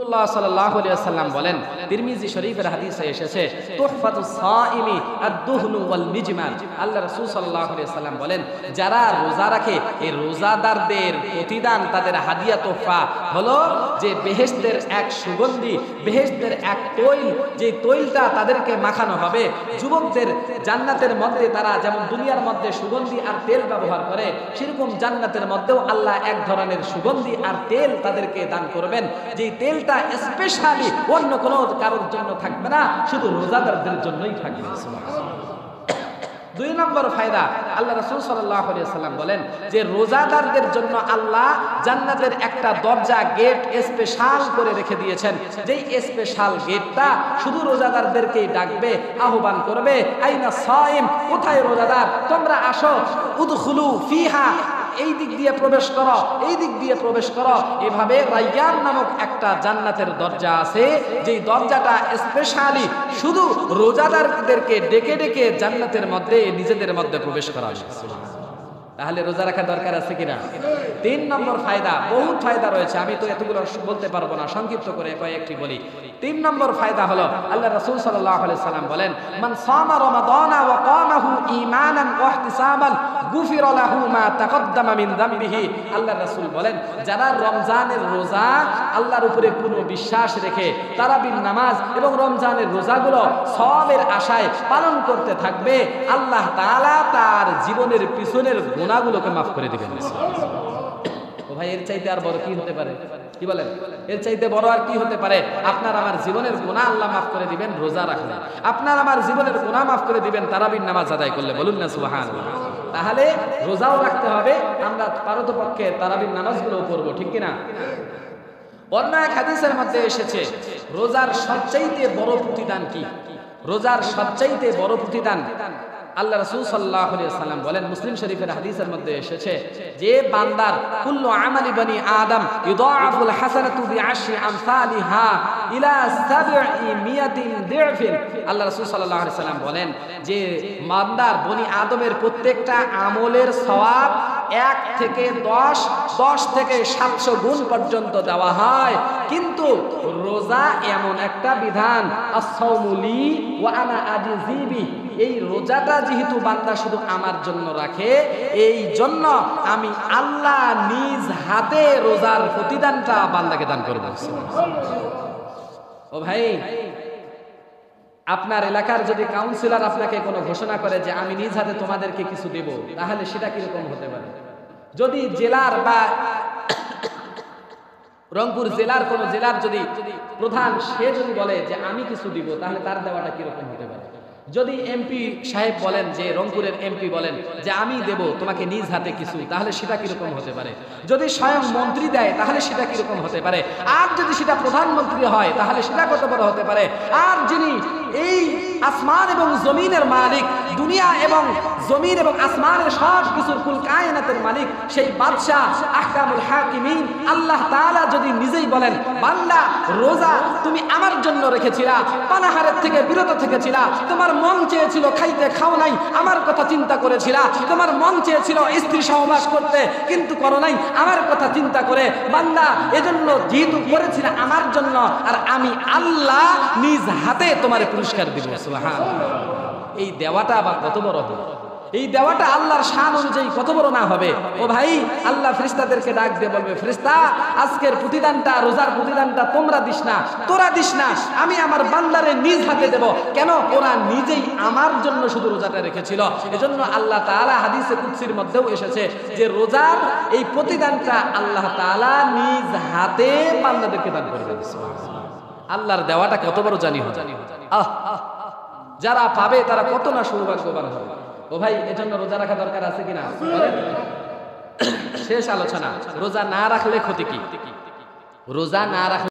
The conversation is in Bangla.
রাসূলুল্লাহ সাল্লাল্লাহু আলাইহি ওয়াসাল্লাম বলেন, তিরমিজি শরীফের হাদিসে এসেছে, তুহফাতুস সাইমি আদ-দুহনু ওয়াল মিজমার। আল্লাহ রাসূল সাল্লাল্লাহু আলাইহি ওয়াসাল্লাম বলেন, যারা রোজা রাখে এই রোজাদারদের প্রতিদান, তাদের হাদিয়া তোহফা হলো যে বেহেশতের এক সুগন্ধি, বেহেশতের এক তৈল, যে তৈলটা তাদেরকে মাখানো হবে। যুবকদের জান্নাতের মধ্যে তারা যেমন দুনিয়ার মধ্যে সুগন্ধি আর তেল ব্যবহার করে, সেরকম জান্নাতের মধ্যেও আল্লাহ এক ধরনের সুগন্ধি আর তেল তাদেরকে দান করবেন, যে তেলটা স্পেশালি অন্য কোনো কারোর জন্য থাকবে না, শুধু রোজাদারদের জন্যই থাকবে। দুই নম্বর ফায়দা, আল্লাহ রাসূল সাল্লাল্লাহু আলাইহি ওয়াসাল্লাম বলেন যে রোজাদারদের জন্য আল্লাহ জান্নাতের একটা দরজা, গেট স্পেশাল করে রেখে দিয়েছেন, যেই স্পেশাল গেটটা শুধু রোজাদারদেরকেই ডাকবে, আহ্বান করবে, আইনা সাইম, কোথায় রোজাদার, তোমরা আসো, উদখুলু ফিহা, এই দিক দিয়ে প্রবেশ করো, এই দিক দিয়ে প্রবেশ করো। এভাবে রায়্যান নামক একটা জান্নাতের দরজা আছে, যেই দরজাটা স্পেশালি শুধু রোজাদারদেরকে ডেকে ডেকে জান্নাতের মধ্যে নিজেদের মধ্যে প্রবেশ করা হয়। তাহলে রোজা রাখা দরকার আছে কিনা? তিন নম্বর ফায়দা, বহুত ফায়দা রয়েছে, আমি তো এতগুলো বলতে পারবো না, সংক্ষিপ্ত করে কয়েকটি বলি। তিন নম্বর ফায়দা হলো, আল্লাহ রাসূল সাল্লাল্লাহু আলাইহি সাল্লাম বলেন, মান সামা রমাদানা ওয়া কামাহু ঈমানান ওয়া ইহতিসাবান গুফিরা লাহু মা তাকদ্দামা মিন যামবিহি। আল্লাহ রাসূল বলেন, যারা রমজানের রোজা আল্লাহর উপরে পূর্ণ বিশ্বাস রেখে তারাবির নামাজ এবং রমজানের রোজাগুলো সওয়াবের আশায় পালন করতে থাকবে, আল্লাহ তাআলা তার জীবনের পিছনের গুনাহগুলোকে মাফ করে দিবেন। ও ভাই, এর চাইতে আর বড় কি হতে পারে? কি বলেন? এর চাইতে বড় আর কি হতে পারে? আপনার আমার জীবনের গুনাহ আল্লাহ মাফ করে দিবেন রোজা রাখলে, আপনার আমার জীবনের গুনাহ মাফ করে দিবেন তারাবির নামাজ আদায় করলে। বলুন না সুবহানাল্লাহ। তাহলে রোজাও রাখতে হবে, আমরা পারতপক্ষে তারাবির নামাজগুলো পড়বো, ঠিক কিনা? অন্য এক হাদিসের মধ্যে এসেছে, রোজার সবচাইতে বড় প্রতিদান কি? রোজার সবচাইতে বড় প্রতিদান আল্লাহ রাসূল সাল্লাল্লাহু আলাইহি ওয়াসাল্লাম বলেন, মুসলিম শরীফের হাদিসের মধ্যে এসেছে যে বান্দার কুল্লু আমালি বানি আদম ইউদাআফুল হাসানাতু বিআশরি আমসালিহা ইলা 700 দিরফিন। আল্লাহ রাসূল সাল্লাল্লাহু আলাইহি ওয়াসাল্লাম বলেন যে বান্দার বনি আদমের প্রত্যেকটা আমলের সওয়াব 1 থেকে 10 থেকে 700 গুণ পর্যন্ত দেওয়া হয়। কিন্তু রোজা এমন একটা বিধান, আস-সাওমু লি ওয়া আনা আজজি বিহি, এই রোজাটা যেহেতু বান্দা শুধু আমার জন্য রাখে, এই জন্য আমি আল্লাহ নিজ হাতে রোজার প্রতিদানটা বান্দাকে দান করব। ও ভাই, আপনার এলাকার যদি কাউন্সিলর আপনাকে কোনো ঘোষণা করে যে আমি নিজ হাতে তোমাদেরকে কিছু দেব, তাহলে সেটা কিরকম হতে পারে? যদি জেলার বা রংপুর জেলার কোন জেলার যদি প্রধান সে যদি বলে যে আমি কিছু দিব, তাহলে তার দেওয়াটা কিরকম হতে পারে? যদি এমপি সাহেব বলেন, যে রংপুরের এমপি বলেন যে আমি দেব তোমাকে নিজ হাতে কিছু, তাহলে সেটা কিরকম হতে পারে? যদি স্বয়ং মন্ত্রী দেয়, তাহলে সেটা কিরকম হতে পারে? আর যদি সেটা প্রধানমন্ত্রী হয়, তাহলে সেটা কত বড় হতে পারে? আর যিনি এই আসমান এবং জমিনের মালিক, দুনিয়া এবং জমিন এবং আসমানের সব কিছুর কুল কায়নাতের মালিক, সেই বাদশাহ আহকামুল হাকিমিন আল্লাহ তাআলা যদি নিজেই বলেন, বান্দা রোজা তুমি আমার জন্য রেখেছিলা, পানাহারের থেকে বিরত থেকেছিলা, তোমার মন চেয়েছিল খাইতে খাও নাই, আমার কথা চিন্তা করেছিলা, তোমার মন চেয়েছিল স্ত্রী সহবাস করতে কিন্তু করো নাই, আমার কথা চিন্তা করে বান্দা এজন্য যেহেতু করেছিল আমার জন্য, আর আমি আল্লাহ নিজ হাতে তোমার পুরস্কার দিব। সুবহানাল্লাহ। এই দেওয়াটা আবার কত বড় হবে? এই দেওয়াটা আল্লাহর শান অনুযায়ী কত বড় না হবে? ও ভাই, আল্লাহ ফেরেশতাদেরকে ডাক দিয়ে বলবে, ফেরেশতা আজকের প্রতিদানটা, রোজার প্রতিদানটা তোমরা দিস না, তোরা দিস না, আমি আমার বান্দারে নিজ হাতে দেব। কেন? ওরা নিজেই আমার জন্য শুধু রোজাটা রেখেছিল। এজন্য আল্লাহ তাআলা হাদিসে কুদসির মধ্যেও এসেছে যে রোজার এই প্রতিদানটা আল্লাহ তাআলা নিজ হাতে বান্দাদেরকে দান করবেন। আল্লাহর দেওয়াটা কত বড় জানি হয়। যারা পাবে তারা কত না সৌভাগ্যবান হবে। ও ভাই, এজন্য রোজা রাখা দরকার আছে কিনা? শেষ আলোচনা, রোজা না রাখলে ক্ষতি কি? রোজা না রাখলে